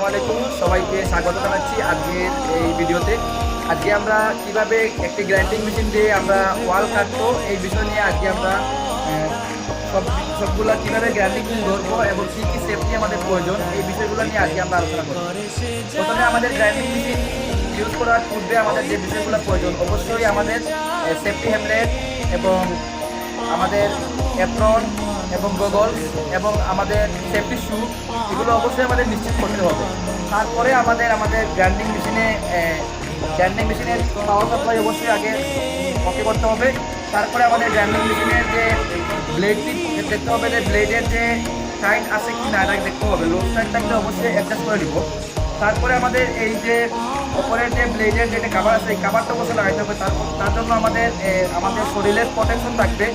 আলাইকুম, সবাইকে স্বাগত জানাচ্ছি আজকের এই ভিডিওতে। আজকে আমরা কিভাবে একটি গ্রাইন্ডিং মেশিন দিয়ে আমরা ওয়াল কাটবো এই বিষয় নিয়ে আজকে আমরা সবগুলা কিভাবে গ্রাইন্ডিং ধরবো এবং কী কী সেফটি আমাদের প্রয়োজন এই বিষয়গুলো নিয়ে আজকে আমরা আলোচনা করবো। প্রথমে আমাদের গ্রাইন্ডিং মেশিন ইউজ করার পূর্বে আমাদের যে বিষয়গুলো প্রয়োজন, অবশ্যই আমাদের সেফটি হেলমেট এবং আমাদের অ্যাপ্রন এবং গগলস এবং আমাদের সেফটি শু, এগুলো অবশ্যই আমাদের নিশ্চিত করতে হবে। তারপরে আমাদের গ্রাইন্ডিং মেশিনের পাওয়ার সাপ্লাই অবশ্যই আগে ওকে করতে হবে। তারপরে আমাদের গ্রাইন্ডিং মেশিনের যে ব্লেডটি দেখতে হবে, যে ব্লেডের যে টাইট আছে কি না এটা দেখতে হবে। লো সাইড থাকলে অবশ্যই অ্যাডজাস্ট করে দিব। তারপরে আমাদের এই যে ওপরের যে ব্লেডের যেটা কাভার আছে এই কাভারটা অবশ্যই লাগাইতে হবে। তার জন্য আমাদের শরীরের প্রোটেকশন থাকবে।